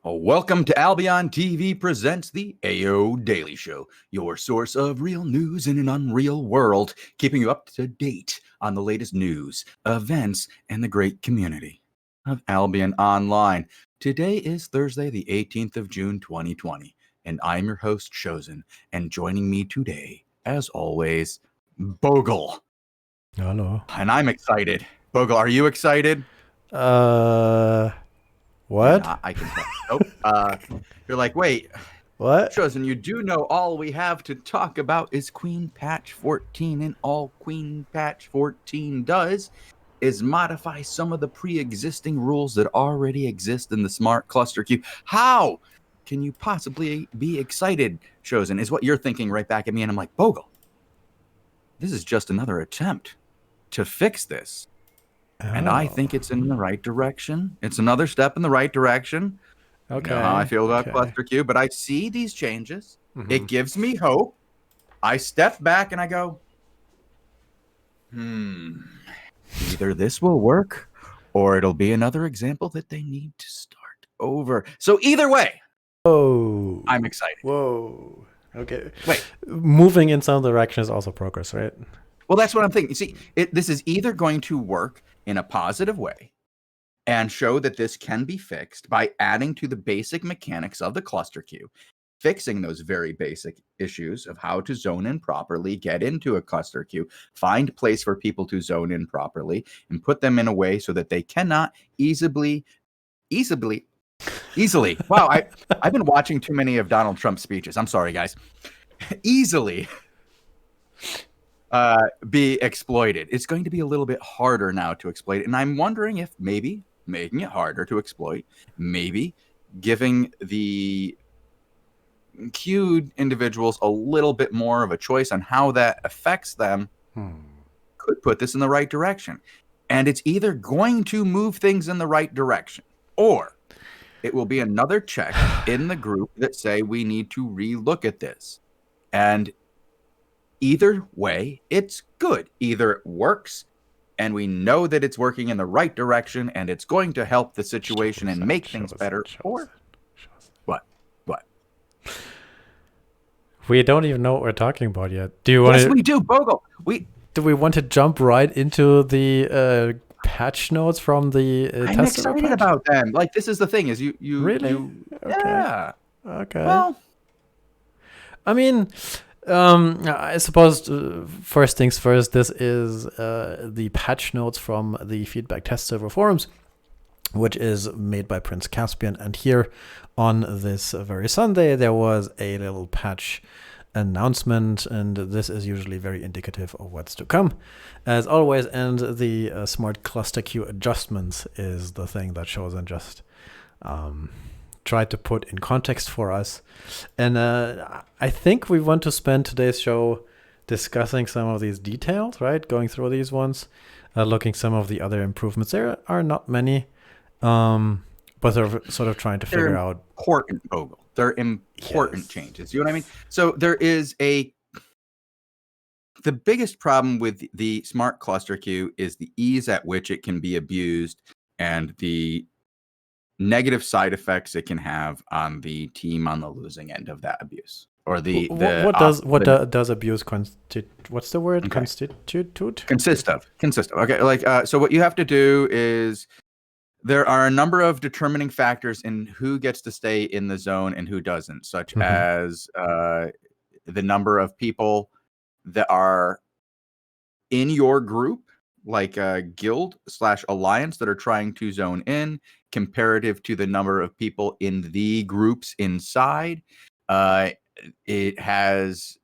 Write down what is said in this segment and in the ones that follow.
Welcome to Albion TV presents the AO Daily Show, your source of real news in an unreal world, keeping you up to date on the latest news, events, and the great community of Albion Online. Today is Thursday, the 18th of June, 2020, and I'm your host, Shozen, and joining me today, as always, Bogul. Hello. And I'm excited. Bogul, are you excited? What? I can tell. Nope. You're like, wait. What? Shozen, you do know all we have to talk about is Queen Patch 14, and all Queen Patch 14 does is modify some of the pre-existing rules that already exist in the Smart Cluster Queue. How can you possibly be excited, Shozen, is what you're thinking right back at me, and I'm like, Bogul, this is just another attempt to fix this. And I think it's in the right direction. It's another step in the right direction. Okay. You know how I feel about Cluster Q, but I see these changes. Mm-hmm. It gives me hope. I step back and I go, either this will work or it'll be another example that they need to start over. So either way, I'm excited. Whoa. Okay. Wait. Moving in some direction is also progress, right? Well, that's what I'm thinking. You see, this is either going to work in a positive way and show that this can be fixed by adding to the basic mechanics of the cluster queue, fixing those very basic issues of how to zone in properly, get into a cluster queue, find place for people to zone in properly, and put them in a way so that they cannot easily. Wow, I've been watching too many of Donald Trump's speeches. I'm sorry, guys. Easily be exploited. It's going to be a little bit harder now to exploit it. And I'm wondering if maybe making it harder to exploit, maybe giving the queued individuals a little bit more of a choice on how that affects them could put this in the right direction. And it's either going to move things in the right direction, or it will be another check in the group that say we need to relook at this. And either way, it's good. Either it works, and we know that it's working in the right direction, and it's going to help the situation and make things better. Or what? We don't even know what we're talking about yet. Do you want Yes, we do, Bogul. Do we want to jump right into the patch notes from the I'm excited about them. Like, this is the thing: is you really? Okay. Yeah. Okay. Well, I mean, I suppose first things first, this is the patch notes from the feedback test server forums, which is made by Prince Caspian. And here on this very Sunday, there was a little patch announcement, and this is usually very indicative of what's to come, as always. And the smart cluster queue adjustments is the thing that Shozen just tried to put in context for us. And I think we want to spend today's show discussing some of these details, right? Going through these ones, looking some of the other improvements. There are not many, but they're sort of trying to figure out. Important, Bogul. They're important changes. You know what I mean? So there is the biggest problem with the smart cluster queue is the ease at which it can be abused and the negative side effects it can have on the team on the losing end of that abuse, or what does abuse constitute? What's the word? Okay. Consist of. Okay, so what you have to do is there are a number of determining factors in who gets to stay in the zone and who doesn't, such as the number of people that are in your group, like a guild/alliance that are trying to zone in, comparative to the number of people in the groups inside. It has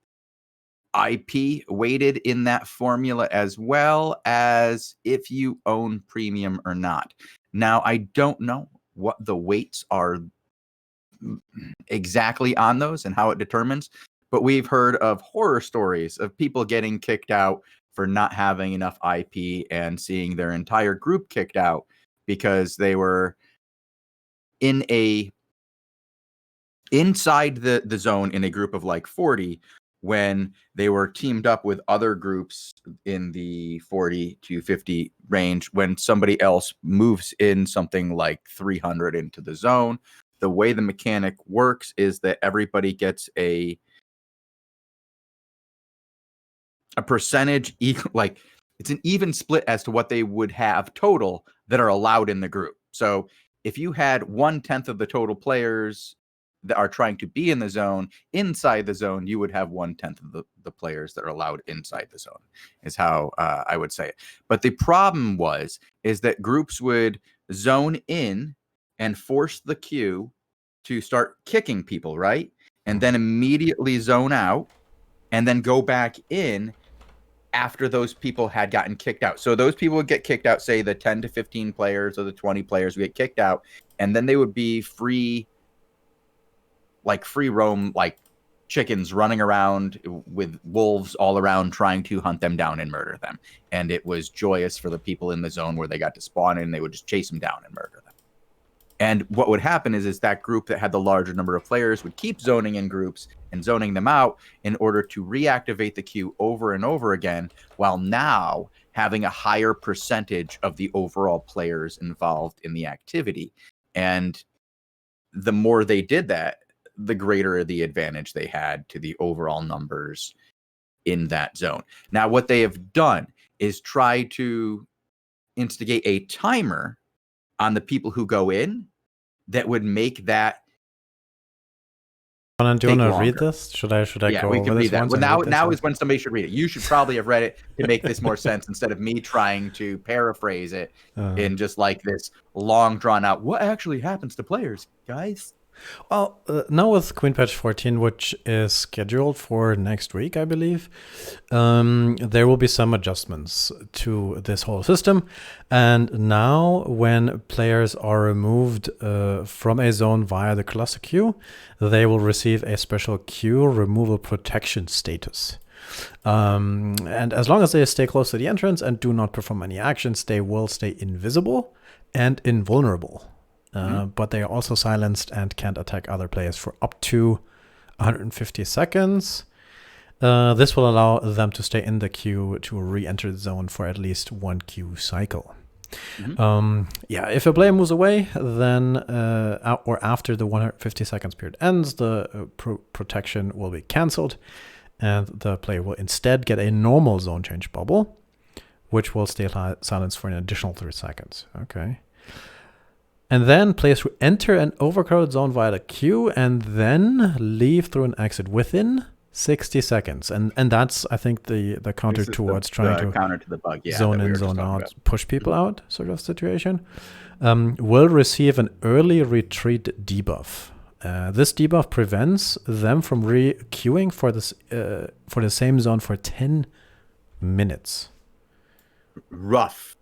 IP weighted in that formula, as well as if you own premium or not. Now, I don't know what the weights are exactly on those and how it determines, but we've heard of horror stories of people getting kicked out for not having enough IP and seeing their entire group kicked out because they were inside the zone in a group of like 40 when they were teamed up with other groups in the 40 to 50 range when somebody else moves in something like 300 into the zone, the way the mechanic works is that everybody gets a percentage, like it's an even split as to what they would have total that are allowed in the group. So if you had 1/10 of the total players that are trying to be in the zone inside the zone, you would have 1/10 of the players that are allowed inside the zone, is how I would say it. But the problem is that groups would zone in and force the queue to start kicking people, right? And then immediately zone out and then go back in after those people had gotten kicked out. So those people would get kicked out, say the 10 to 15 players or the 20 players would get kicked out, and then they would be free roam, like chickens running around with wolves all around trying to hunt them down and murder them. And it was joyous for the people in the zone where they got to spawn in, they would just chase them down and murder them. And what would happen is that group that had the larger number of players would keep zoning in groups and zoning them out in order to reactivate the queue over and over again, while now having a higher percentage of the overall players involved in the activity. And the more they did that, the greater the advantage they had to the overall numbers in that zone. Now, what they have done is try to instigate a timer on the people who go in that would make that. Do you want to read this? Should I yeah, go we can over read this that. once? Well, now is when somebody should read it. You should probably have read it to make this more sense instead of me trying to paraphrase it in just like this long drawn out. What actually happens to players, guys? Well, now with Queen Patch 14, which is scheduled for next week, I believe, there will be some adjustments to this whole system. And now when players are removed from a zone via the cluster queue, they will receive a special queue removal protection status. And as long as they stay close to the entrance and do not perform any actions, they will stay invisible and invulnerable. But they are also silenced and can't attack other players for up to 150 seconds. This will allow them to stay in the queue to re-enter the zone for at least one queue cycle. If a player moves away, then or after the 150 seconds period ends, the protection will be cancelled, and the player will instead get a normal zone change bubble, which will stay silenced for an additional 30 seconds. Okay. And then players who enter an overcrowded zone via the queue and then leave through an exit within 60 seconds. And that's, I think, the counter towards trying to counter to the bug, zone in, zone out, push people out sort of situation, will receive an early retreat debuff. This debuff prevents them from re-queuing for the same zone for 10 minutes. Rough.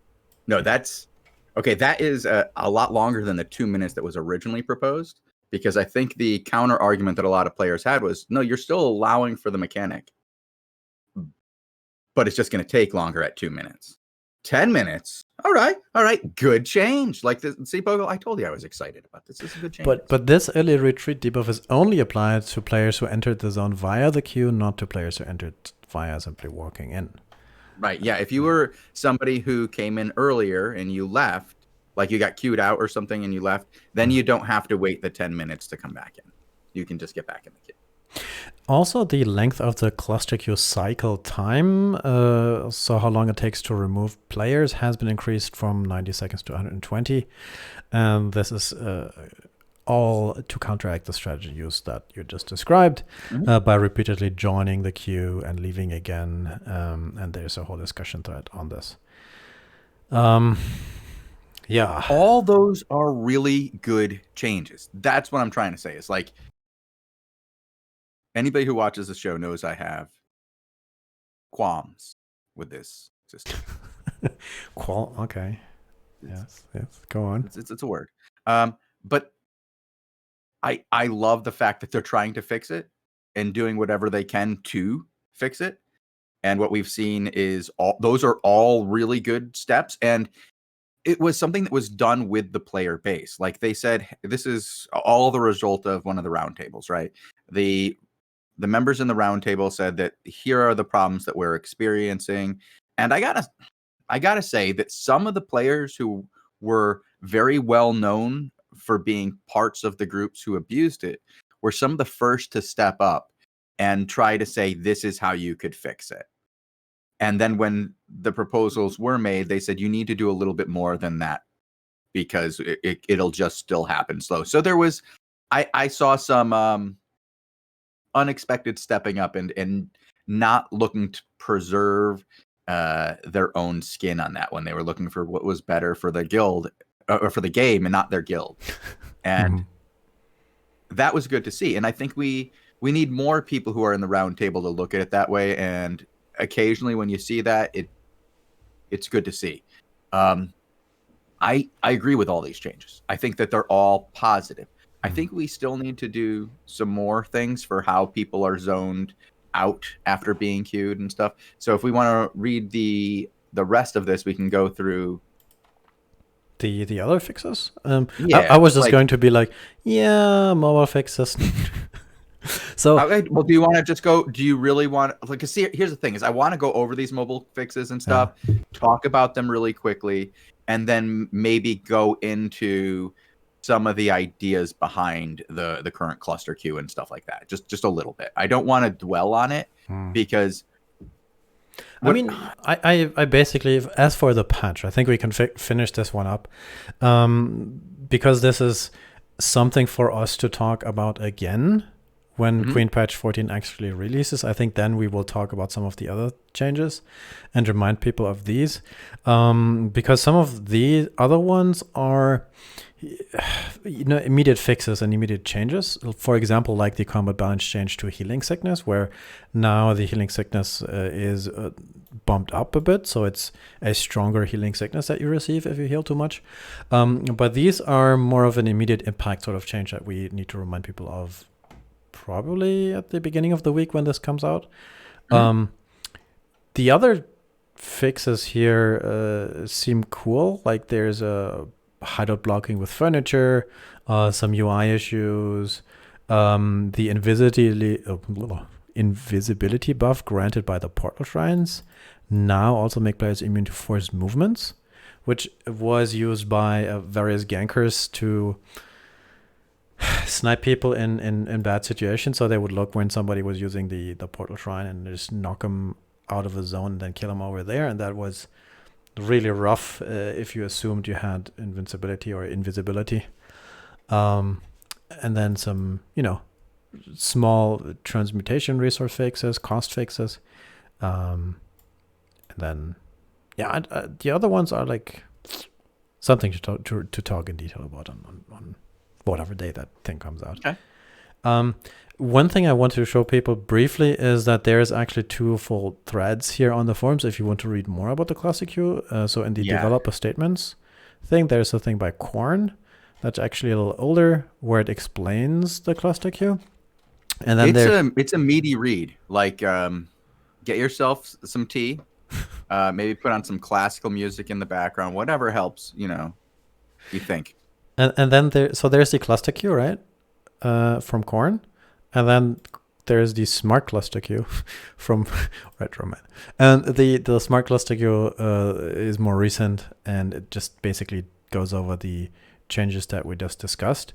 No, that's... Okay, that is a lot longer than the 2 minutes that was originally proposed, because I think the counter argument that a lot of players had was, no, you're still allowing for the mechanic, but it's just going to take longer at 2 minutes. 10 minutes. All right. Good change. Like this, see, Bogul, I told you I was excited about this. This is a good change. But this early retreat debuff is only applied to players who entered the zone via the queue, not to players who entered via simply walking in. Right, yeah. If you were somebody who came in earlier and you left, like you got queued out or something and you left, then you don't have to wait the 10 minutes to come back in. You can just get back in the queue. Also, the length of the cluster queue cycle time, so how long it takes to remove players, has been increased from 90 seconds to 120. And this is all to counteract the strategy use that you just described, by repeatedly joining the queue and leaving again. And there's a whole discussion thread on this. Yeah. All those are really good changes. That's what I'm trying to say. It's like, anybody who watches the show knows I have qualms with this system. Okay. Yes. Go on. It's a word. But I love the fact that they're trying to fix it and doing whatever they can to fix it. And what we've seen is those are all really good steps. And it was something that was done with the player base. Like they said, this is all the result of one of the roundtables, right? The members in the roundtable said that here are the problems that we're experiencing. And I gotta say that some of the players who were very well known for being parts of the groups who abused it were some of the first to step up and try to say, this is how you could fix it. And then when the proposals were made, they said, you need to do a little bit more than that because it'll just still happen slow. So there was, I saw some unexpected stepping up and not looking to preserve their own skin on that one. They were looking for what was better for the guild or for the game and not their guild. And that was good to see. And I think we need more people who are in the round table to look at it that way. And occasionally when you see that, it's good to see. I agree with all these changes. I think that they're all positive. I think we still need to do some more things for how people are zoned out after being queued and stuff. So if we want to read the rest of this, we can go through the other fixes. Yeah, I was just going to be like, yeah, mobile fixes. So okay, well, do you want to just go? Do you really want? Like, see, here's the thing: is I want to go over these mobile fixes and stuff, talk about them really quickly, and then maybe go into some of the ideas behind the current cluster queue and stuff like that. Just a little bit. I don't want to dwell on it because. I mean, I basically, as for the patch, I think we can finish this one up, because this is something for us to talk about again when Queen Patch 14 actually releases. I think then we will talk about some of the other changes and remind people of these, because some of the other ones are, immediate fixes and immediate changes. For example, like the combat balance change to healing sickness, where now the healing sickness is bumped up a bit, so it's a stronger healing sickness that you receive if you heal too much. But these are more of an immediate impact sort of change that we need to remind people of probably at the beginning of the week when this comes out. The other fixes here seem cool. Like there's a hideout blocking with furniture, some UI issues, the invisibility buff granted by the portal shrines now also make players immune to forced movements, which was used by various gankers to snipe people in bad situations. So they would look when somebody was using the portal shrine and just knock them out of a zone and then kill them over there. And that was really rough if you assumed you had invincibility or invisibility. And then some, small transmutation resource fixes, cost fixes. And then, the other ones are like something to talk in detail about on whatever day that thing comes out. Okay. One thing I want to show people briefly is that there's actually 2 full threads here on the forums if you want to read more about the classic queue. So in the developer statements thing, there's a thing by Korn that's actually a little older where it explains the cluster queue. And then it's a meaty read. Like, get yourself some tea, maybe put on some classical music in the background, whatever helps, you think. And then there's the cluster queue, right? From Korn. And then there's the smart cluster queue from Retroman. And the smart cluster queue is more recent, and it just basically goes over the changes that we just discussed.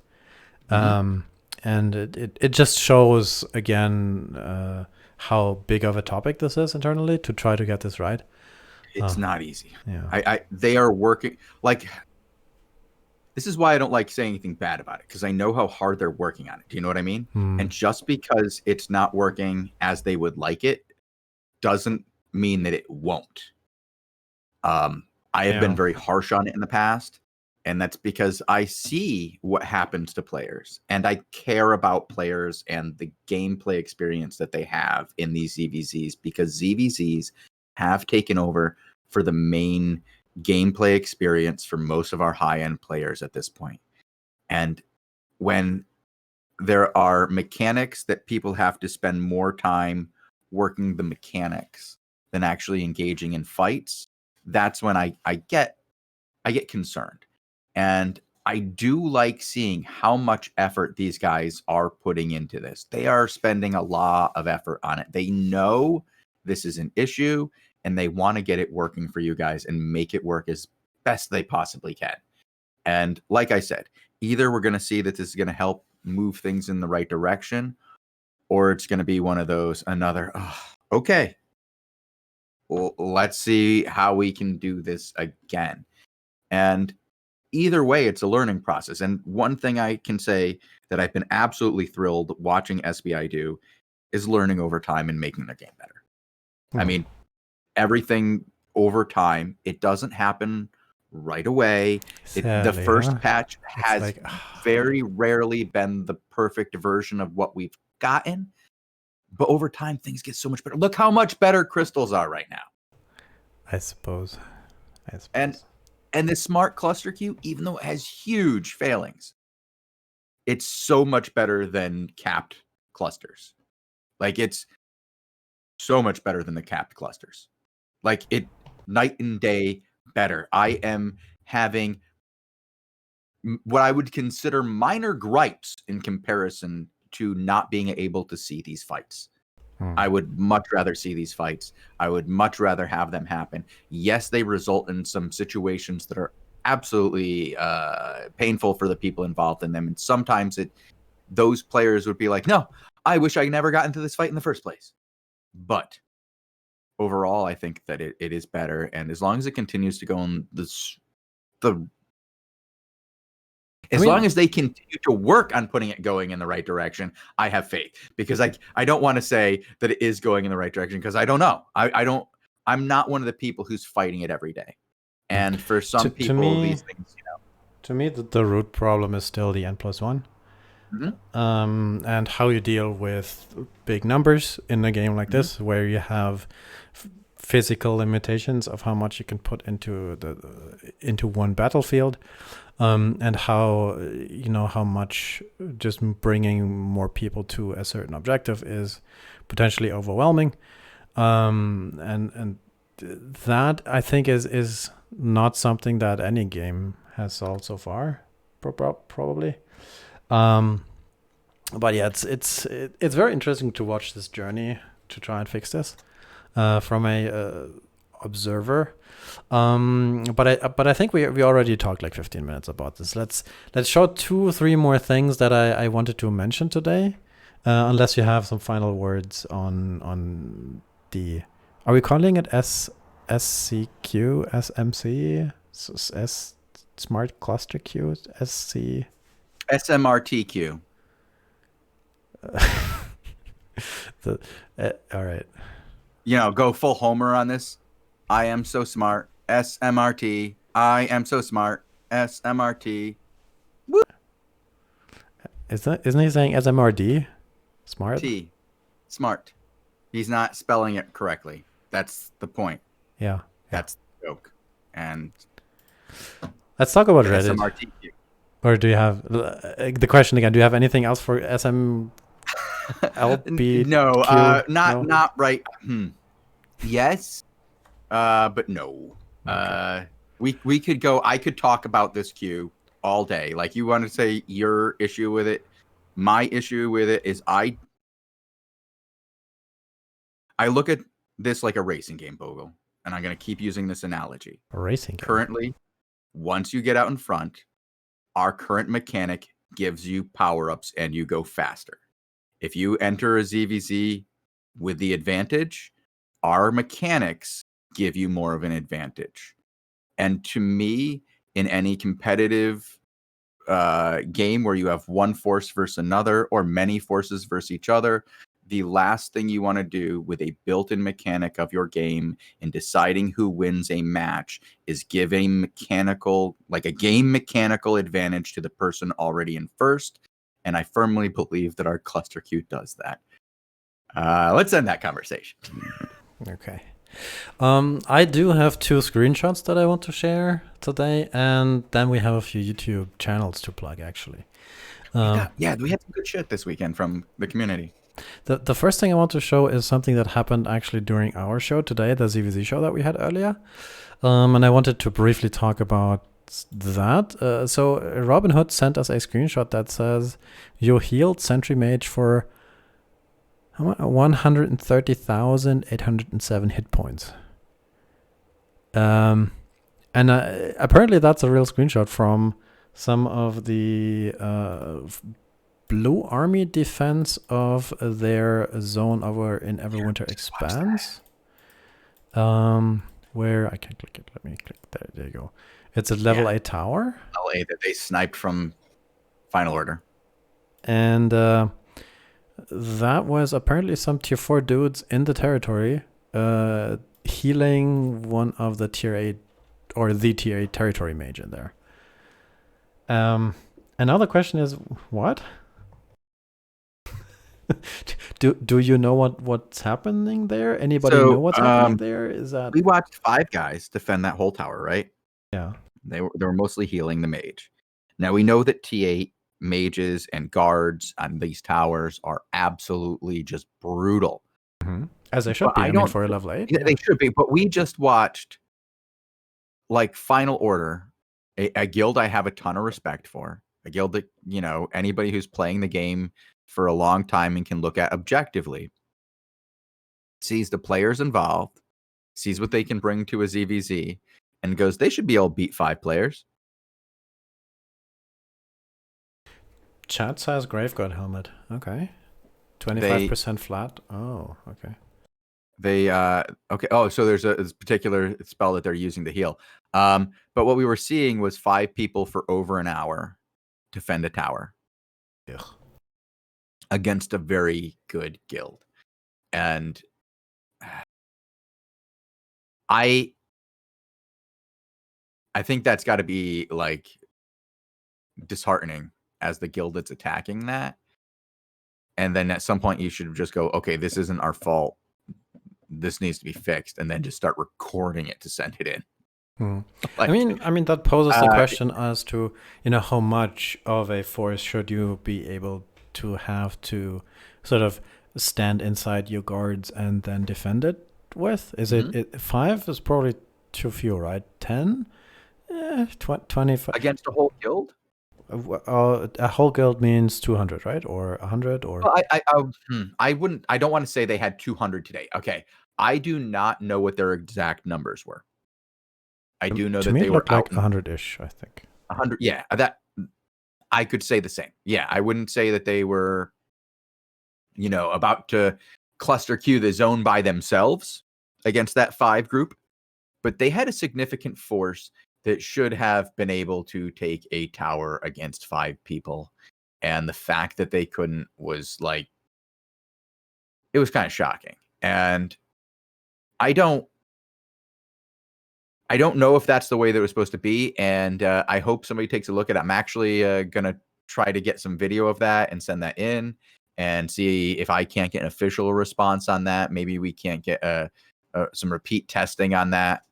And it just shows, again, how big of a topic this is internally to try to get this right. It's not easy. Yeah. They are working, like... This is why I don't like saying anything bad about it, because I know how hard they're working on it. Do you know what I mean? And just because it's not working as they would like it doesn't mean that it won't. I have been very harsh on it in the past, and that's because I see what happens to players, and I care about players and the gameplay experience that they have in these ZVZs, because ZVZs have taken over for the main gameplay experience for most of our high-end players at this point. And when there are mechanics that people have to spend more time working the mechanics than actually engaging in fights, that's when I get concerned. And I do like seeing how much effort these guys are putting into this. They are spending a lot of effort on it. They know this is an issue, and they want to get it working for you guys and make it work as best they possibly can. And like I said, either we're going to see that this is going to help move things in the right direction, or it's going to be one of those okay, well, let's see how we can do this again. And either way, it's a learning process. And one thing I can say that I've been absolutely thrilled watching SBI do is learning over time and making their game better. I mean, everything over time, it doesn't happen right away. The first patch has very rarely been the perfect version of what we've gotten. But over time, things get so much better. Look how much better crystals are right now. I suppose. And the smart cluster queue, even though it has huge failings, it's so much better than capped clusters. Like, it's so much better than the capped clusters. Like, it night and day better. I am having what I would consider minor gripes in comparison to not being able to see these fights. I would much rather see these fights. I would much rather have them happen. Yes, they result in some situations that are absolutely painful for the people involved in them. And sometimes those players would be like, no, I wish I never got into this fight in the first place. But overall, I think that it is better. And as long as it continues to go in long as they continue to work on putting it going in the right direction, I have faith. Because I don't want to say that it is going in the right direction because I don't know. I'm not one of the people who's fighting it every day. And for some people, these things, to me, the root problem is still the N+1. Mm-hmm. And how you deal with big numbers in a game like this, where you have physical limitations of how much you can put into one battlefield. And how much just bringing more people to a certain objective is potentially overwhelming, and that I think is not something that any game has solved so far, probably. But yeah, it's very interesting to watch this journey to try and fix this from a observer. But I think we already talked like 15 minutes about this. Let's show 2 or 3 more things that I wanted to mention today. Unless you have some final words on the, are we calling it SCQ, SMC, S Smart Cluster Queue, SC, SMRTQ. All right. Go full Homer on this. I am so smart. SMRT. I am so smart. SMRT. Woo. Isn't he saying SMRD? Smart? T. Smart. He's not spelling it correctly. That's the point. Yeah. That's the joke. And let's talk about Reddit. SMRTQ. Or do you have the question again? Do you have anything else for SM? LB? No, not right. Yes. But no. Okay. We could go. I could talk about this queue all day. Like, you want to say your issue with it. My issue with it is I look at this like a racing game, Bogul, and I'm going to keep using this analogy. A racing game. Currently, once you get out in front, our current mechanic gives you power-ups and you go faster. If you enter a ZVZ with the advantage, our mechanics give you more of an advantage. And to me, in any competitive game where you have one force versus another or many forces versus each other, the last thing you want to do with a built-in mechanic of your game in deciding who wins a match is give a mechanical advantage to the person already in first. And I firmly believe that our cluster queue does that. Let's end that conversation. Okay. I do have 2 screenshots that I want to share today, and then we have a few YouTube channels to plug, actually. We had some good shit this weekend from the community. The first thing I want to show is something that happened actually during our show today, the ZVZ show that we had earlier. And I wanted to briefly talk about that. So Robin Hood sent us a screenshot that says, you healed Sentry Mage for 130,807 hit points. And apparently that's a real screenshot from some of the Blue Army defense of their zone over in Everwinter Expanse. Where I can click it. Let me click there. There you go. It's a level 8 tower. LA that they sniped from Final Order. And that was apparently some tier 4 dudes in the territory healing one of the tier 8 or the tier 8 territory mage in there. Another question is, what? do you know what's happening there? Anybody know what's happening there? Is that we watched 5 guys defend that whole tower, right? Yeah. They were mostly healing the mage. Now we know that T8 mages and guards on these towers are absolutely just brutal. Mm-hmm. As they should be. I mean, for a level 8. Yeah, they should be. But we just watched like Final Order, a guild I have a ton of respect for, a guild that, you know, anybody who's playing the game for a long time and can look at objectively, sees the players involved, sees what they can bring to a ZVZ, and goes, they should be able to beat 5 players. Chat says Graveguard helmet. Okay. 25% flat. Oh, okay. They okay. Oh, so there's a particular spell that they're using to heal. But what we were seeing was 5 people for over an hour defend a tower. Ugh. Against a very good guild. And I think that's got to be like disheartening as the guild that's attacking that. And then at some point you should just go, okay, this isn't our fault. This needs to be fixed, and then just start recording it to send it in. Like, I mean that poses the question as to, you know, how much of a force should you be able to have to sort of stand inside your guards and then defend it with? Is it 5 is probably too few, right? 10? 25 against a whole guild? A whole guild means 200, right? Or 100 or well, I don't want to say they had 200 today. Okay. I do not know what their exact numbers were. I do know that they were like 100-ish, I think. 100, yeah. That I could say the same. Yeah, I wouldn't say that they were, you know, about to cluster Q the zone by themselves against that 5 group, but they had a significant force that should have been able to take a tower against 5 people. And the fact that they couldn't was like, it was kind of shocking. And I don't know if that's the way that it was supposed to be. And I hope somebody takes a look at it. I'm actually going to try to get some video of that and send that in and see if I can't get an official response on that. Maybe we can't get some repeat testing on that.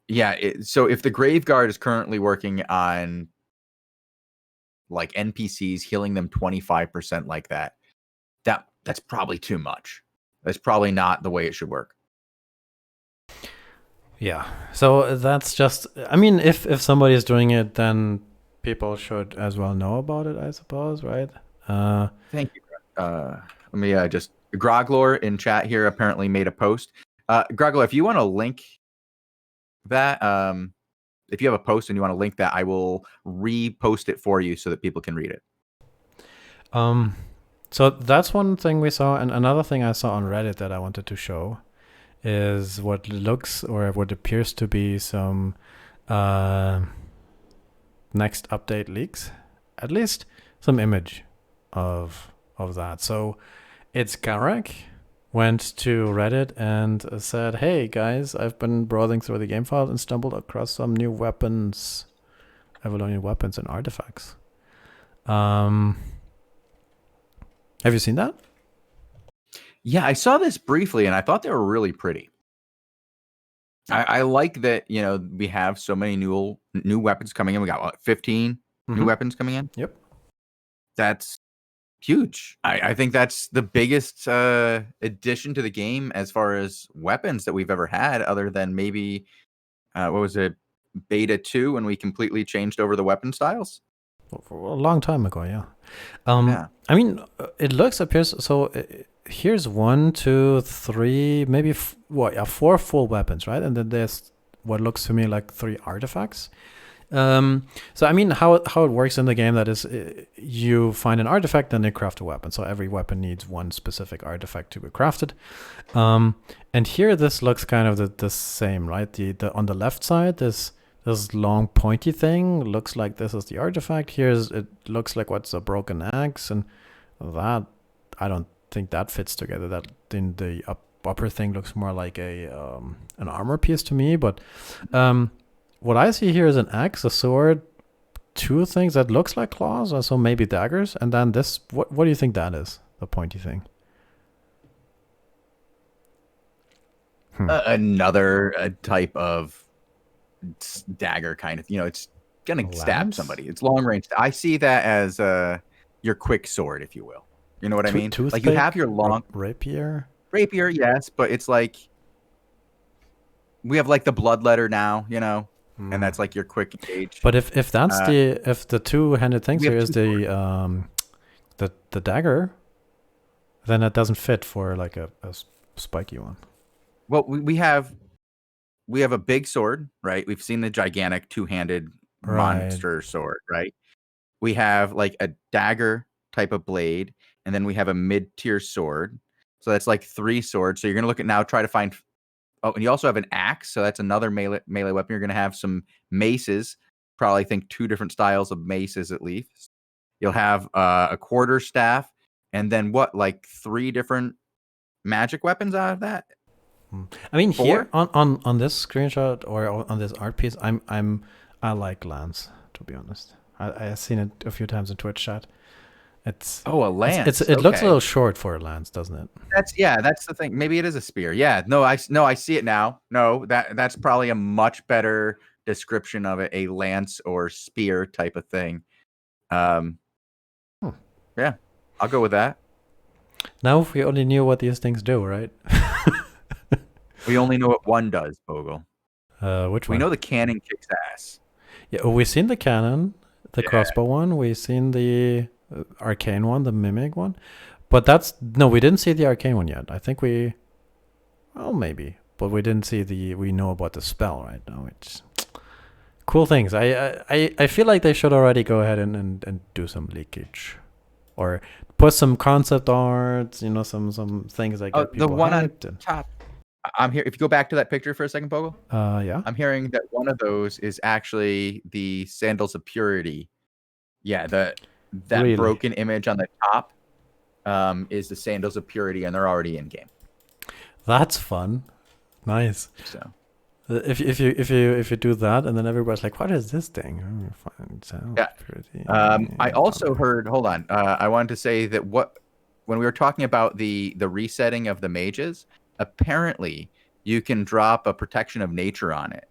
Yeah. So if the Graveguard is currently working on like NPCs, healing them 25% like that's probably too much. That's probably not the way it should work. Yeah. So that's just, I mean, if somebody is doing it, then people should as well know about it, I suppose, right? Thank you. Let me just, Groglor in chat here apparently made a post. Groglor, if you want to link that, if you have a post and you want to link that, I will repost it for you so that people can read it. So that's one thing we saw, and another thing I saw on Reddit that I wanted to show is what looks or what appears to be some next update leaks, at least some image of that. So it's Garak went to Reddit and said, hey guys, I've been browsing through the game file and stumbled across some new weapons, Avalonian weapons and artifacts. Have you seen that? Yeah, I saw this briefly and I thought they were really pretty. I like that, you know, we have so many new weapons coming in. We got what, 15 new weapons coming in? Yep. That's huge. I think that's the biggest addition to the game as far as weapons that we've ever had, other than maybe, what was it, Beta 2 when we completely changed over the weapon styles? A long time ago, yeah. I mean, it appears so. Here's 1, 2, 3, maybe 4 full weapons, right? And then there's what looks to me like 3 artifacts. So I mean, how it works in the game, that is, you find an artifact, then you craft a weapon. So every weapon needs one specific artifact to be crafted. And here this looks kind of the same, right? The on the left side, this long pointy thing looks like this is the artifact. It looks like what's a broken axe, and that I don't think that fits together. That then the upper thing looks more like an armor piece to me, but what I see here is an axe, a sword, two things that looks like claws, so maybe daggers, and then this. What do you think that is? The pointy thing. Another type of dagger kind of. It's gonna stab somebody. It's long range. I see that as your quick sword, if you will. You know what I mean? Like you have your long rapier. Rapier, yes, but it's like we have like the bloodletter now, and that's like your quick engage. But if that's if the two-handed things here is the dagger, then it doesn't fit for like a spiky one. Well, we have a big sword, right? We've seen the gigantic two-handed monster sword, right? We have like a dagger type of blade, and then we have a mid-tier sword. So that's like 3 swords. So you're gonna look at now, try to find. Oh, and you also have an axe, so that's another melee weapon. You're gonna have some maces. Probably think 2 different styles of maces at least. You'll have a quarter staff, and then what? Like 3 different magic weapons out of that. I mean, 4? Here on this screenshot or on this art piece, I like lance, to be honest. I've seen it a few times in Twitch chat. It's a lance. It looks a little short for a lance, doesn't it? That's the thing. Maybe it is a spear. Yeah, no, I see it now. No, that's probably a much better description of it. A lance or spear type of thing. Yeah, I'll go with that. Now, if we only knew what these things do, right? We only know what one does, Bogul. Which one? We know the cannon kicks ass. Yeah, we've seen the cannon, the crossbow one. We've seen the arcane one, the mimic one. But we didn't see the arcane one yet. I think maybe. But we didn't see we know about the spell, right? No, it's cool things. I feel like they should already go ahead and do some leakage. Or put some concept art, some things that get people the one hyped on top. I'm here. If you go back to that picture for a second, Bogul. Yeah. I'm hearing that one of those is actually the Sandals of Purity. Yeah, that really? Broken image on the top is the Sandals of Purity, and they're already in game. That's fun. Nice. So if you do that, and then everybody's like, "What is this thing?" Yeah. I also heard. Hold on. I wanted to say that when we were talking about the resetting of the mages, apparently you can drop a protection of nature on it,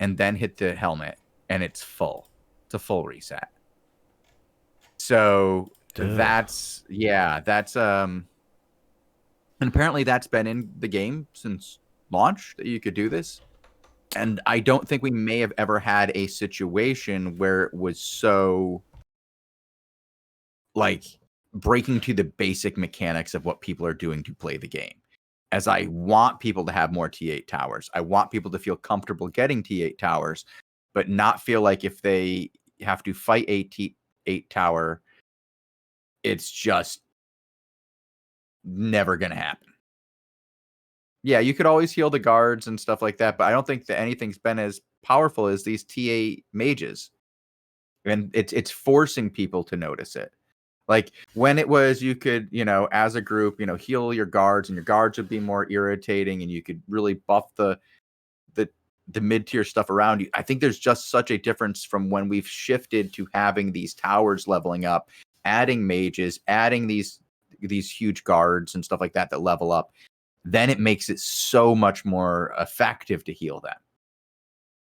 and then hit the helmet, and it's full. It's a full reset. So that's and apparently that's been in the game since launch that you could do this. And I don't think we may have ever had a situation where it was so like breaking to the basic mechanics of what people are doing to play the game. As I want people to have more T8 towers. I want people to feel comfortable getting T8 towers, but not feel like if they have to fight a T8 tower, it's just never going to happen. Yeah, you could always heal the guards and stuff like that, but I don't think that anything's been as powerful as these T8 mages. And it's forcing people to notice it. Like when it was, you could, as a group, heal your guards, and your guards would be more irritating, and you could really buff the mid-tier stuff around you. I think there's just such a difference from when we've shifted to having these towers leveling up, adding mages, adding these huge guards and stuff like that level up. Then it makes it so much more effective to heal them.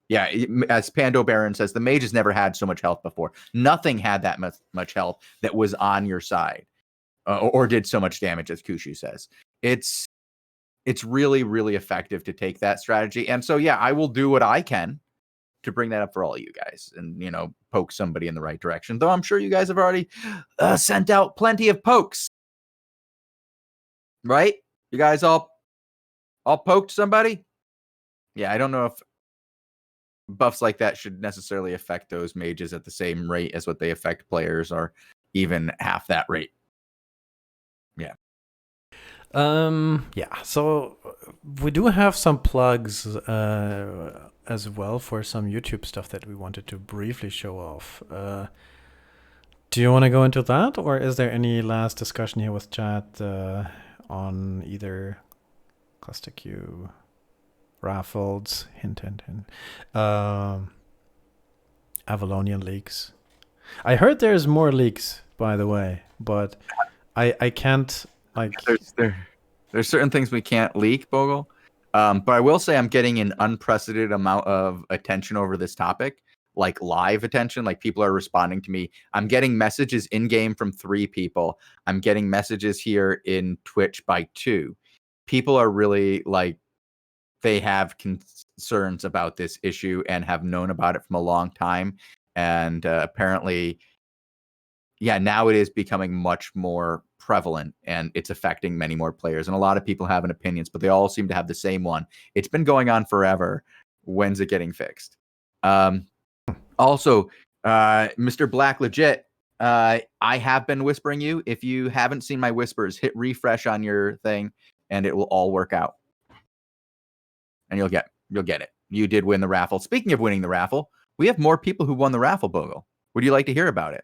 Yeah, as Pando Baron says, the mages never had so much health before. Nothing had that much health that was on your side, or did so much damage, as Kushu says. It's really, really effective to take that strategy. And so, yeah, I will do what I can to bring that up for all you guys and, poke somebody in the right direction. Though I'm sure you guys have already sent out plenty of pokes. Right? You guys all poked somebody? Yeah, I don't know if buffs like that should necessarily affect those mages at the same rate as what they affect players, or even half that rate. Yeah. Yeah. So we do have some plugs as well for some YouTube stuff that we wanted to briefly show off. Do you want to go into that, or is there any last discussion here with chat on either Cluster Q, raffles, hint, Avalonian leaks? I heard there's more leaks, by the way, but I can't like. There's certain things we can't leak, Bogul. But I will say I'm getting an unprecedented amount of attention over this topic, like live attention. Like people are responding to me. I'm getting messages in game from 3 people. I'm getting messages here in Twitch by 2. People are really like, they have concerns about this issue and have known about it from a long time. And apparently, yeah, now it is becoming much more prevalent, and it's affecting many more players. And a lot of people have opinions, but they all seem to have the same one. It's been going on forever. When's it getting fixed? Also, Mr. Black Legit, I have been whispering you. If you haven't seen my whispers, hit refresh on your thing, and it will all work out. And you'll get it. You did win the raffle. Speaking of winning the raffle, we have more people who won the raffle, Bogul. Would you like to hear about it?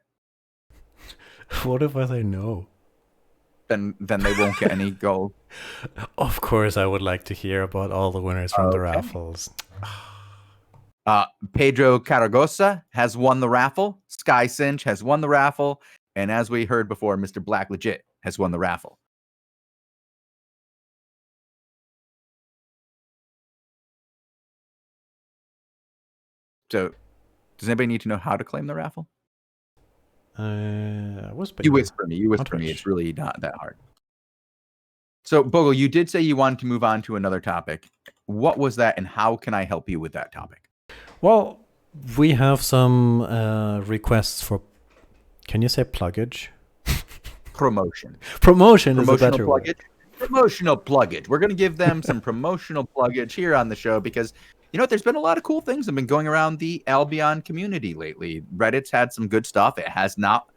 What if I say no? Then they won't get any gold. Of course, I would like to hear about all the winners from the raffles. Pedro Caragosa has won the raffle. Sky Cinch has won the raffle. And as we heard before, Mr. Black Legit has won the raffle. So, does anybody need to know how to claim the raffle? You whisper me. It's really not that hard. So, Bogul, you did say you wanted to move on to another topic. What was that, and how can I help you with that topic? Well, we have some requests for, can you say pluggage? Promotion. Promotion is a better word. Promotional pluggage. We're going to give them some promotional pluggage here on the show because, you know what, there's been a lot of cool things that have been going around the Albion community lately. Reddit's had some good stuff. It's not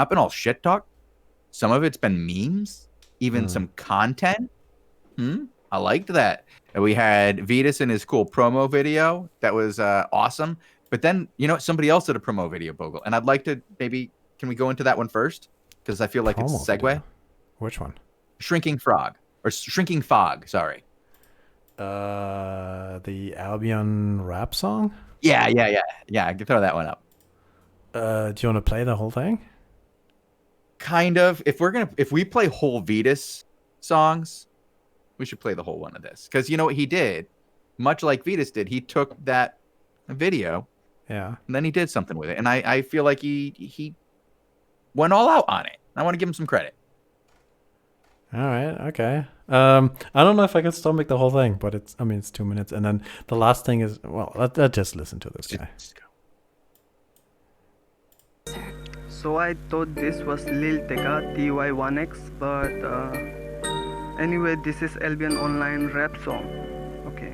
been all shit talk. Some of it's been memes, even some content. I liked that. And we had Vetus in his cool promo video. That was awesome. But then, you know, somebody else did a promo video, Bogul. And I'd like to can we go into that one first? Because I feel like it's a segue. Video. Which one? Shrinking Fog. Sorry. The Albion rap song? Yeah. I can throw that one up. Do you want to play the whole thing? Kind of. If we play whole Vetus songs, we should play the whole one of this. Because you know what he did? Much like Vetus did, he took that video, and then he did something with it. And I feel like he went all out on it. I want to give him some credit. All right, okay. I don't know if I can stomach the whole thing, but it's 2 minutes. And then the last thing is, well, let's just listen to this guy. So I thought this was Lil Teka TY1X, but anyway, this is Albion Online rap song. Okay.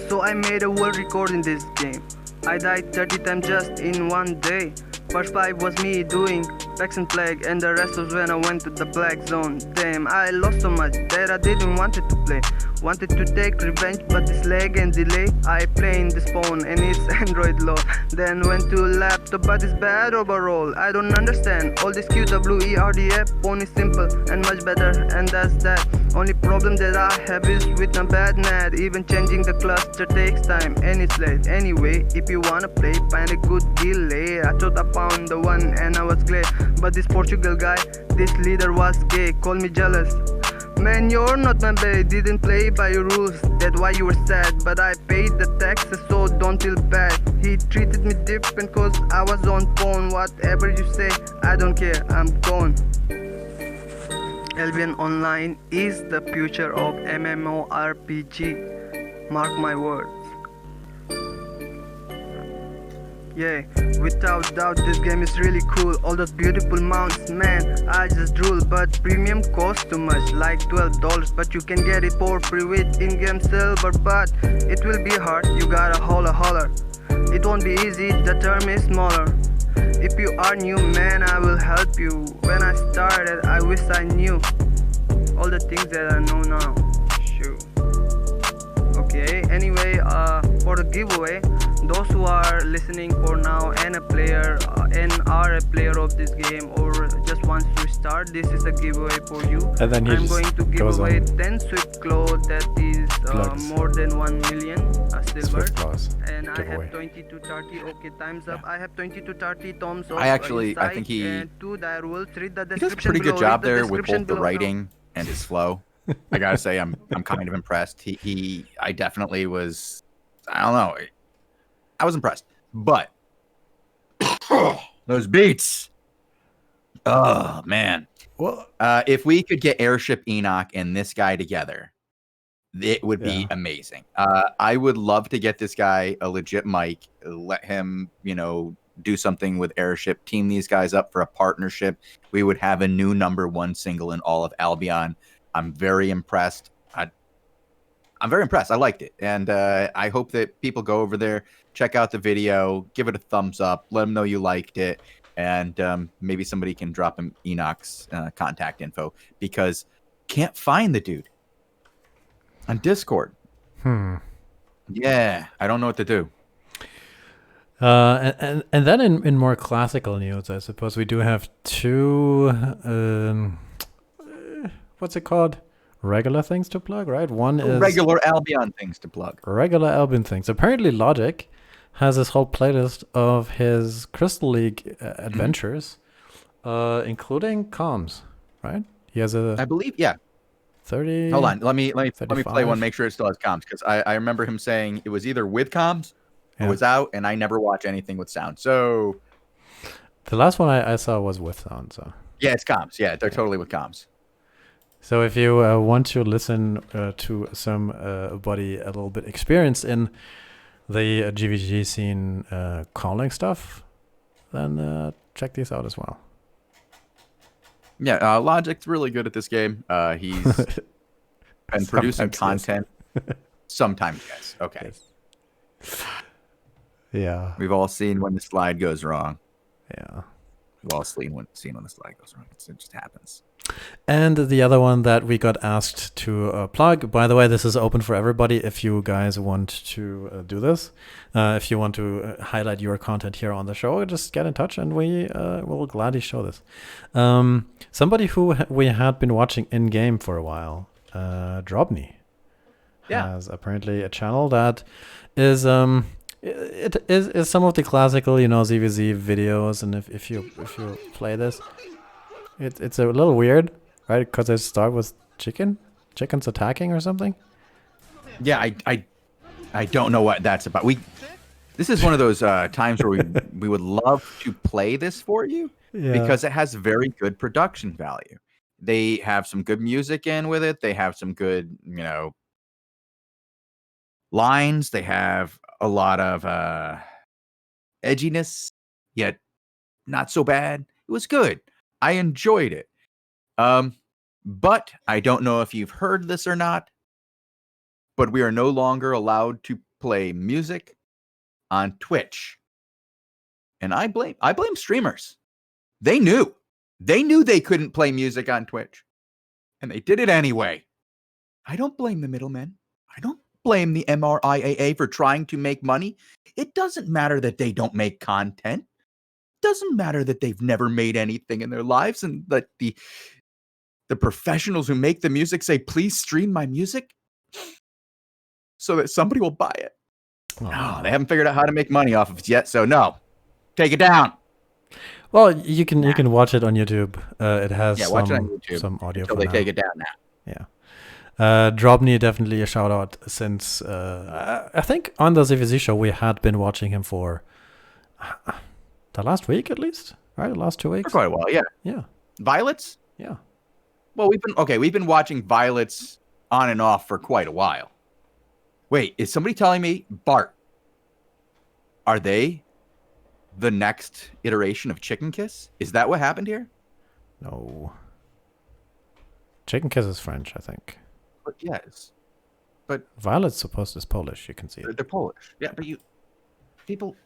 So I made a world record in this game. I died 30 times just in one day. First 5 was me doing Pax and Plague, and the rest was when I went to the black zone. Damn, I lost so much that I didn't want it to play. Wanted to take revenge, but this lag and delay. I play in this phone and it's Android low. Then went to laptop, but it's bad overall. I don't understand all this QWERDF. Phone is simple and much better, and that's that. Only problem that I have is with my bad NAT. Even changing the cluster takes time and it's late. Anyway, if you wanna play, find a good delay. I thought I found the one and I was glad, but this Portugal guy, this leader was gay, called me jealous. Man, you're not my babe, didn't play by your rules, that's why you were sad. But I paid the taxes, so don't feel bad. He treated me different cause I was on phone. Whatever you say, I don't care, I'm gone. Albion Online is the future of MMORPG. Mark my words. Yeah, without doubt this game is really cool. All those beautiful mounts, man, I just drool. But premium costs too much, like $12. But you can get it for free with in-game silver. But it will be hard, you gotta holler. It won't be easy, the term is smaller. If you are new, man, I will help you. When I started, I wish I knew all the things that I know now. Shoot. Okay, anyway, for the giveaway, those who are listening for now and are a player of this game or just wants to start, this is a giveaway for you. And then I'm going to give away 10 Swift Clothes that is more than 1 million silver. And I have 20 to 30. Okay, time's up. I have 20 to 30 tomes of I think he and 2 die rules. Read the does a description pretty good below. job Read the there with description both the below. writing and his flow. I gotta say, I'm kind of impressed. I definitely was. I don't know. I was impressed, but those beats. Oh man. Well, if we could get Airship Enoch and this guy together, it would be amazing. I would love to get this guy a legit mic, let him, do something with Airship, team these guys up for a partnership. We would have a new #1 single in all of Albion. I'm very impressed. I'm very impressed. I liked it. And I hope that people go over there, check out the video, give it a thumbs up, let them know you liked it. And maybe somebody can drop him Enoch's contact info, because can't find the dude on Discord. Yeah, I don't know what to do. And then in more classical news, I suppose we do have two what's it called? Regular things to plug, right? One is regular Albion things to plug. Regular Albion things. Apparently, Logic has this whole playlist of his Crystal League adventures, including comms, right? He has I believe, yeah. 30. Hold on, let me play 35. one. Make sure it still has comms, because I remember him saying it was either with comms or was out, and I never watch anything with sound. So the last one I saw was with sound. So yeah, it's comms. Yeah, they're totally with comms. So if you want to listen to somebody a little bit experienced in the GVG scene calling stuff, then check these out as well. Yeah, Logic's really good at this game. He's been producing content. Sometimes, yes. Okay. Yes. Yeah. We've all seen when the slide goes wrong. Yeah. We've all seen when the slide goes wrong. It just happens. And the other one that we got asked to plug, by the way, this is open for everybody if you guys want to do this. If you want to highlight your content here on the show, just get in touch and we will gladly show this. Somebody who we had been watching in-game for a while, Drobny, has apparently a channel that is... It is some of the classical, ZVZ videos, and if you play this, it's a little weird, right? Because they start with chickens attacking or something. Yeah, I don't know what that's about. This is one of those times where we would love to play this for you because it has very good production value. They have some good music in with it. They have some good, lines. They have a lot of edginess, yet not so bad. It was good. I enjoyed it. But I don't know if you've heard this or not, but we are no longer allowed to play music on Twitch. And I blame streamers. They knew they couldn't play music on Twitch, and they did it anyway. I don't blame the middlemen. I don't blame the MRIAA for trying to make money. It doesn't matter that they don't make content. It doesn't matter that they've never made anything in their lives, and that the professionals who make the music say, please stream my music so that somebody will buy it. No, they haven't figured out how to make money off of it yet, so no. Take it down. Well, you can watch it on YouTube. It has watch it on YouTube some audio until they take it down now. Yeah. Drobny, definitely a shout out, since I think on the ZVZ show we had been watching him for the last week at least, right? The last 2 weeks. For quite a while, yeah. Yeah. Violets? Yeah. Well, we've been watching Violets on and off for quite a while. Wait, is somebody telling me, Bart, are they the next iteration of Chicken Kiss? Is that what happened here? No. Chicken Kiss is French, I think. But yes. But Violet's supposed is Polish. You can see it. they're Polish. Yeah, but people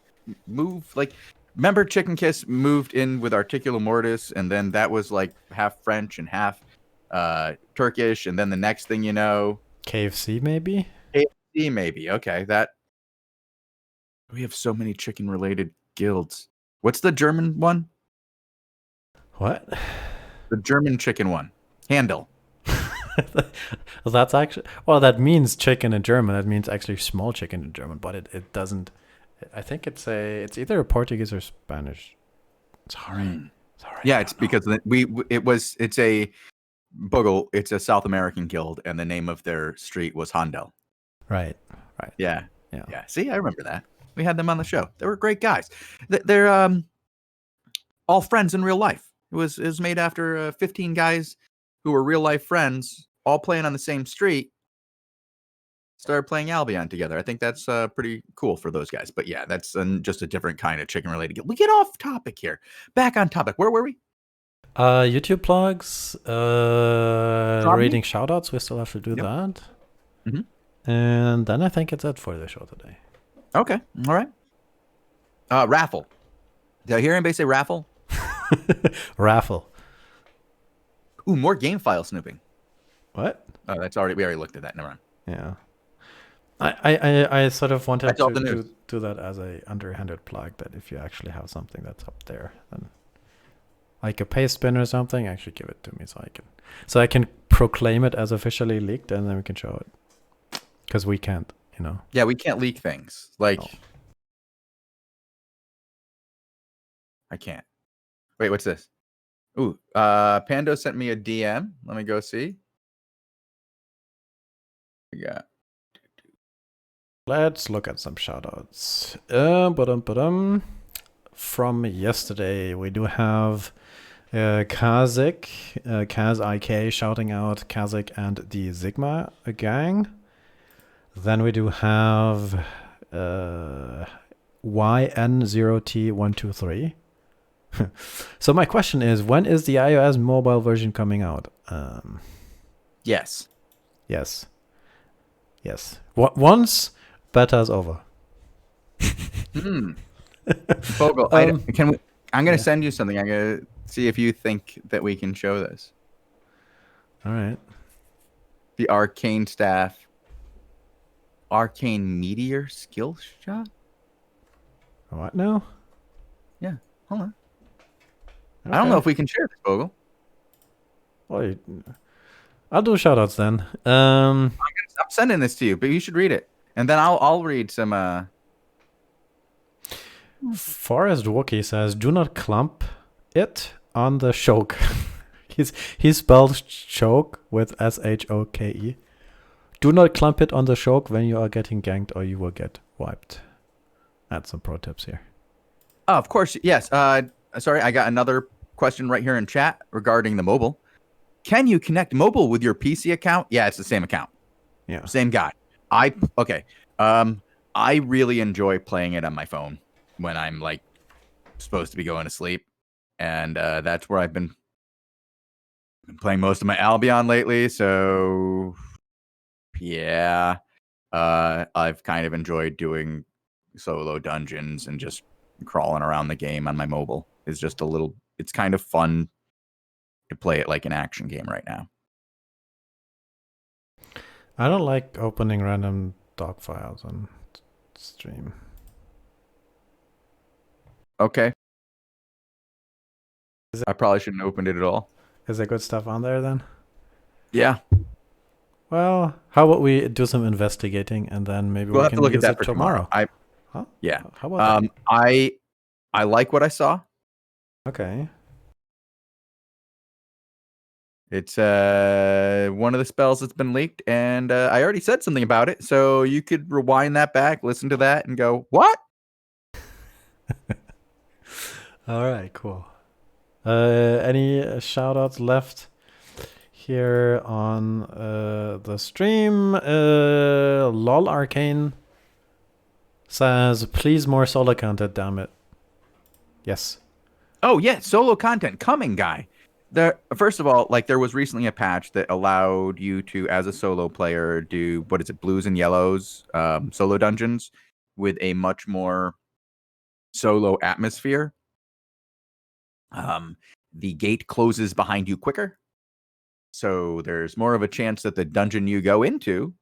move like. Remember, Chicken Kiss moved in with Articulum Mortis, and then that was like half French and half Turkish, and then the next thing you know, KFC maybe. KFC maybe. Okay, that we have so many chicken-related guilds. What's the German one? What? The German chicken one. Handel. Well, that's actually that means chicken in German. That means actually small chicken in German, but it doesn't. I think it's either Portuguese or Spanish. Sorry. Yeah, it's because it's a Bogul. It's a South American guild, and the name of their street was Handel. Right. Yeah. See, I remember that. We had them on the show. They were great guys. They're all friends in real life. It was made after 15 guys who were real life friends, all playing on the same street. Started playing Albion together. I think that's pretty cool for those guys. But yeah, that's just a different kind of chicken related guild. We get off topic here. Back on topic. Where were we? YouTube plugs, reading shoutouts. We still have to do that. Mm-hmm. And then I think it's it for the show today. Okay. All right. Raffle. Did I hear anybody say raffle? Raffle. Ooh, more game file snooping. What? Oh, we already looked at that. Never mind. Yeah. I sort of wanted to do that as a underhanded plug, that if you actually have something that's up there, then like a paste bin or something, actually give it to me so I can proclaim it as officially leaked, and then we can show it. Because we can't, Yeah, we can't leak things. Like, no. I can't. Wait, what's this? Ooh, Pando sent me a DM. Let me go see. Yeah. Let's look at some shoutouts. From yesterday, we do have Kazik, Kaz IK shouting out Kazik and the Sigma gang. Then we do have YN0T123. So my question is, when is the iOS mobile version coming out? Yes. Once beta's over. Bogul, I'm going to send you something. I'm going to see if you think that we can show this. All right. The Arcane Staff. Arcane Meteor skill shot? What now? Yeah. Hold on. Okay. I don't know if we can share this, Bogul. Well, I'll do shoutouts then. I'm sending this to you, but you should read it. And then I'll read some Forest Wookie says, do not clump it on the choke. he spells choke with SHOKE. Do not clump it on the choke when you are getting ganked, or you will get wiped. Add some pro tips here. Oh, of course, yes. Sorry, I got another question right here in chat regarding the mobile. Can you connect mobile with your PC account? Yeah, it's the same account. Yeah. Same guy. I really enjoy playing it on my phone when I'm like supposed to be going to sleep. And that's where I've been playing most of my Albion lately. So yeah. I've kind of enjoyed doing solo dungeons and just crawling around the game on my mobile. It's kind of fun to play it like an action game right now. I don't like opening random doc files on stream. Okay. I probably shouldn't have opened it at all. Is there good stuff on there then? Yeah. Well, how about we do some investigating, and then maybe we'll we have can to look use at that it for tomorrow. Huh? Yeah. How about that? I like what I saw. Okay. It's one of the spells that's been leaked, and I already said something about it, so you could rewind that back, listen to that, and go, what? All right, cool. Any shout-outs left here on the stream? LOL Arcane says, please more solo content, damn it. Yes. Oh yeah, solo content coming, guy. First of all, like there was recently a patch that allowed you to, as a solo player, do what is it, blues and yellows solo dungeons with a much more solo atmosphere. The gate closes behind you quicker, so there's more of a chance that the dungeon you go into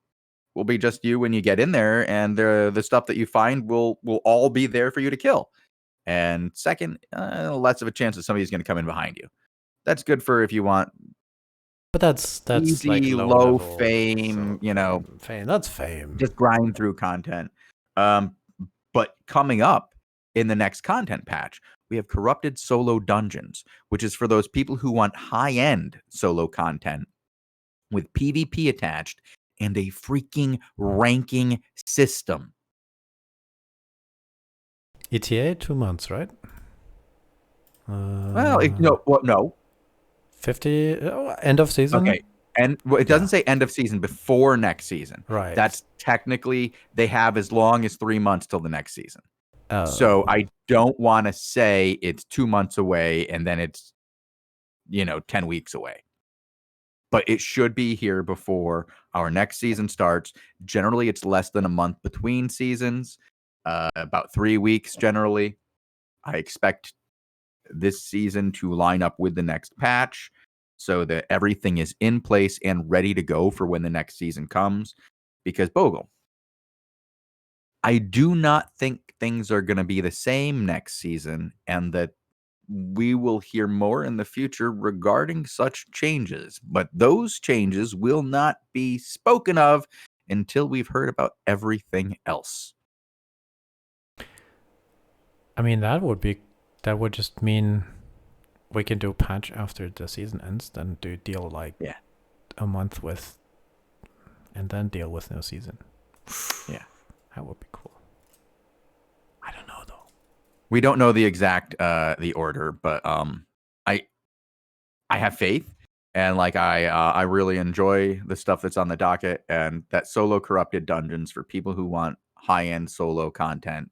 will be just you when you get in there, and the stuff that you find will all be there for you to kill. And second, less of a chance that somebody's going to come in behind you. That's good for if you want But that's easy, like low level, fame, fame. That's fame. just grind through content. But coming up in the next content patch, we have corrupted solo dungeons, which is for those people who want high-end solo content with PvP attached and a freaking ranking system. ETA 2 months, right? Well, no. 50 end of season. Okay. And it doesn't say end of season, before next season. Right. That's technically, they have as long as 3 months till the next season. Oh. So I don't want to say it's 2 months away and then it's 10 weeks away. But it should be here before our next season starts. Generally, it's less than a month between seasons, about 3 weeks generally. I expect this season to line up with the next patch so that everything is in place and ready to go for when the next season comes. Because Bogul, I do not think things are going to be the same next season, and that we will hear more in the future regarding such changes. But those changes will not be spoken of until we've heard about everything else. I mean, that would just mean we can do patch after the season ends, then do deal like a month with, and then deal with no season. Yeah, that would be cool. I don't know though. We don't know the exact the order, but I have faith, and like I really enjoy the stuff that's on the docket, and that solo corrupted dungeons for people who want high-end solo content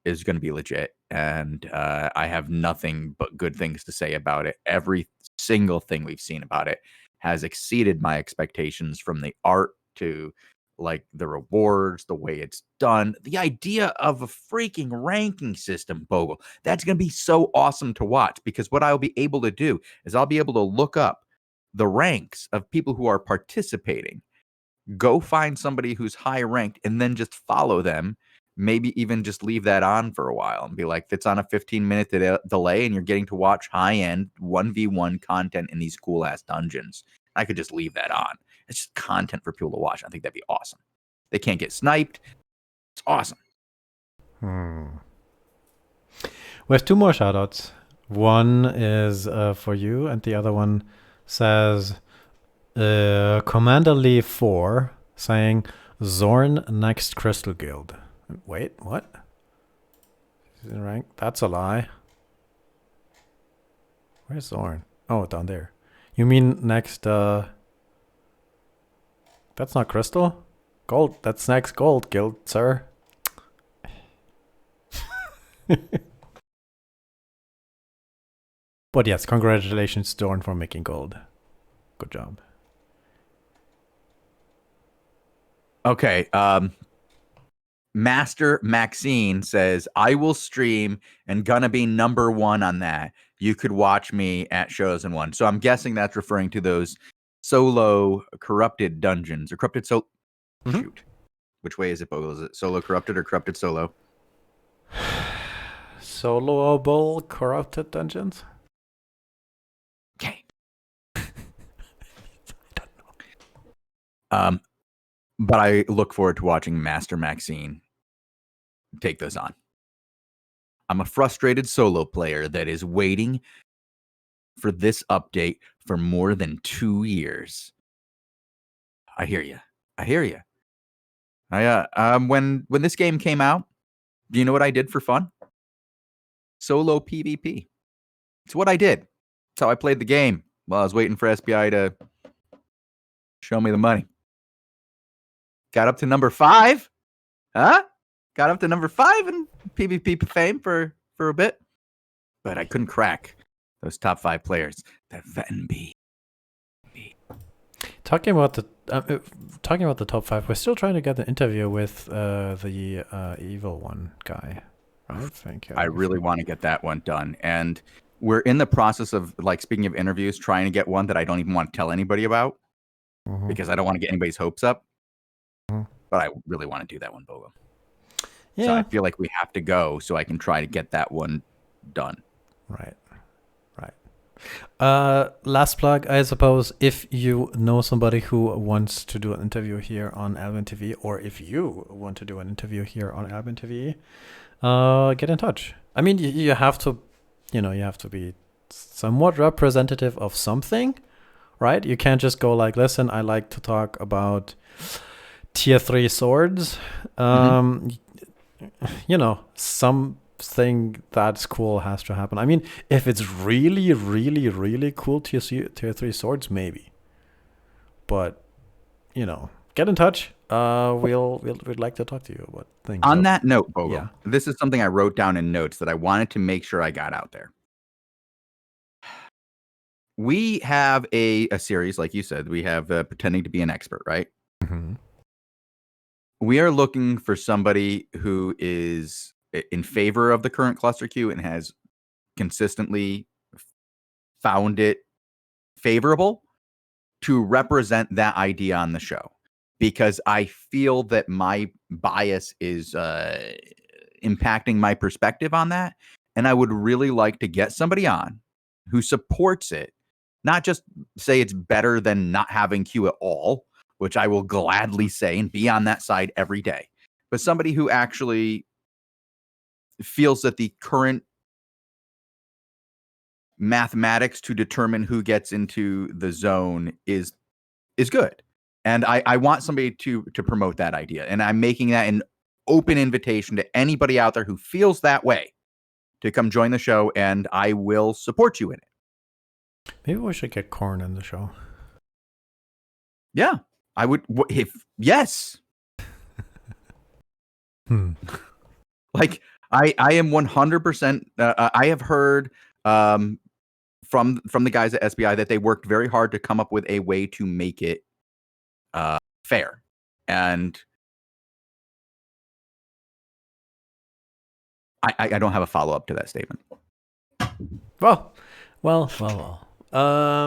is going to be legit, and I have nothing but good things to say about it. Every single thing we've seen about it has exceeded my expectations, from the art to like the rewards, the way it's done, the idea of a freaking ranking system, Bogul. That's going to be so awesome to watch, because what I'll be able to do is I'll be able to look up the ranks of people who are participating, go find somebody who's high ranked, and then just follow them. Maybe even just leave that on for a while and be like, it's on a 15-minute delay and you're getting to watch high-end 1v1 content in these cool-ass dungeons. I could just leave that on. It's just content for people to watch. I think that'd be awesome. They can't get sniped. It's awesome. We have 2 more shoutouts. One is for you, and the other one says Commander Lee 4 saying Zorn next Crystal Guild. Wait, what? He's in rank? That's a lie. Where's Zorn? Oh, down there. You mean next, that's not Crystal? Gold. That's next Gold Guild, sir. But yes, congratulations, Zorn, for making gold. Good job. Okay, Master Maxine says, I will stream and gonna be number 1 on that. You could watch me at Shozen 1. So I'm guessing that's referring to those solo corrupted dungeons, or corrupted shoot. Which way is it, Bogul? Is it solo corrupted or corrupted solo? Soloable corrupted dungeons? Okay. I don't know. But I look forward to watching Master Maxine take those on. I'm a frustrated solo player that is waiting for this update for more than 2 years. I hear you. I hear you. When this game came out, do you know what I did for fun? Solo PvP. It's what I did. It's how I played the game while I was waiting for SBI to show me the money. Got up to number 5. Huh? Got up to number 5 in PvP fame for a bit. but I couldn't crack those top 5 players. That VNB. Talking about the top 5, we're still trying to get an interview with the evil one guy. Right? Thank you. I really want to get that one done, and we're in the process of, like, speaking of interviews, trying to get one that I don't even want to tell anybody about because I don't want to get anybody's hopes up. But I really want to do that one, Bogul. Yeah. So I feel like we have to go so I can try to get that one done. Right. Last plug, I suppose, if you know somebody who wants to do an interview here on AlbionTV, or if you want to do an interview here on AlbionTV, get in touch. I mean, you have to, you have to be somewhat representative of something, right? You can't just go like, listen, I like to talk about tier 3 swords. Something that's cool has to happen. I mean, if it's really, really, really cool tier 3 swords, maybe. But, get in touch. We'd like to talk to you about things. On that note, Bogul, this is something I wrote down in notes that I wanted to make sure I got out there. We have a series, like you said, we have Pretending to be an Expert, right? Mm-hmm. We are looking for somebody who is in favor of the current cluster queue and has consistently found it favorable to represent that idea on the show, because I feel that my bias is impacting my perspective on that. And I would really like to get somebody on who supports it, not just say it's better than not having queue at all, which I will gladly say and be on that side every day, but somebody who actually feels that the current mathematics to determine who gets into the zone is good. And I want somebody to promote that idea. And I'm making that an open invitation to anybody out there who feels that way to come join the show, and I will support you in it. Maybe we should get Korn in the show. Yeah, I would. Yes. Like, I am 100%. I have heard from the guys at SBI that they worked very hard to come up with a way to make it fair. And I don't have a follow up to that statement. Well. I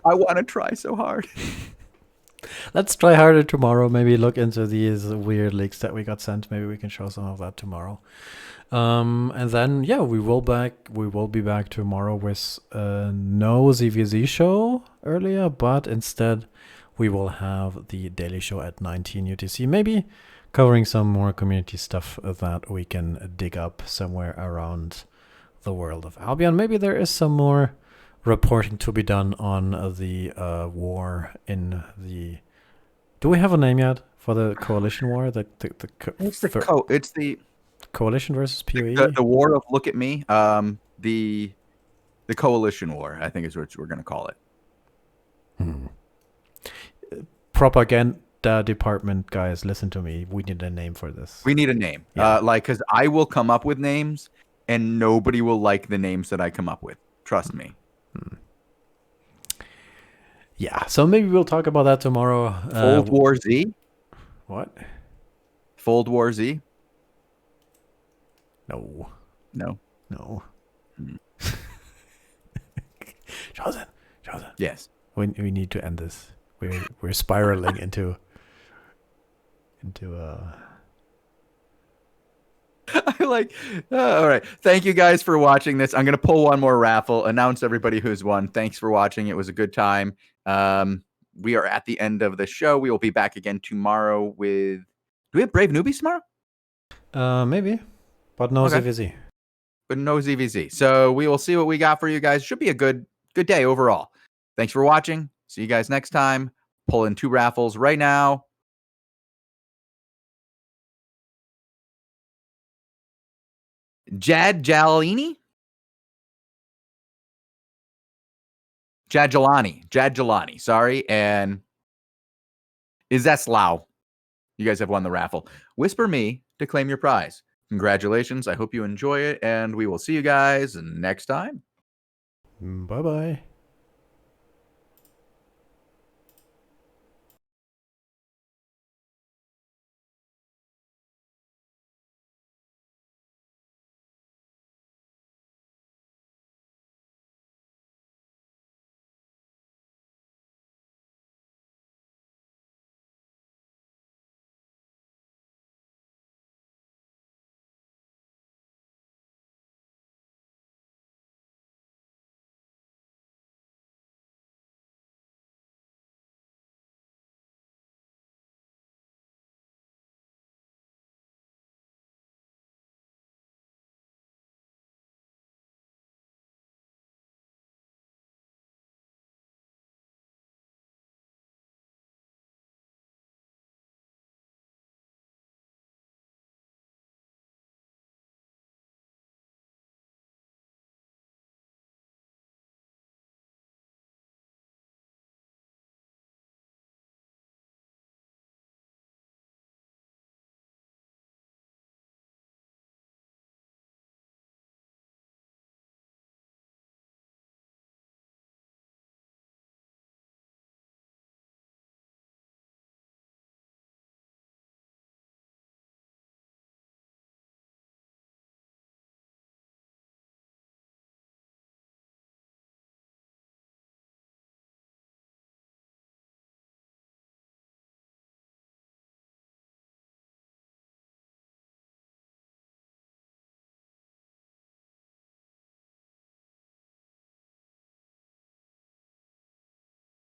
want to try so hard. Let's try harder tomorrow. Maybe look into these weird leaks that we got sent. Maybe we can show some of that tomorrow. And then we will be back tomorrow with no ZVZ show earlier, but instead we will have the daily show at 19 UTC, maybe covering some more community stuff that we can dig up somewhere around the world of Albion. Maybe there is some more reporting to be done on the war in the... Do we have a name yet for the coalition war? It's the coalition versus PoE? The war of look at me. The coalition war, I think, is what we're going to call it. Propaganda department guys, listen to me. We need a name for this. We need a name. Yeah. Because I will come up with names and nobody will like the names that I come up with. Trust me. Yeah, so maybe we'll talk about that tomorrow. Fold War Z? What? Fold War Z? No. Shozen. Yes. We need to end this. We're spiraling into I like. All right. Thank you guys for watching this. I'm going to pull one more raffle, announce everybody who's won. Thanks for watching. It was a good time. We are at the end of the show. We will be back again tomorrow with... Do we have Brave Newbies tomorrow? Maybe. But no ZVZ. But no ZVZ. So we will see what we got for you guys. Should be a good day overall. Thanks for watching. See you guys next time. Pull in 2 raffles right now. Jadjalani, sorry, and Izeslao. You guys have won the raffle. Whisper me to claim your prize. Congratulations. I hope you enjoy it, and we will see you guys next time. Bye bye.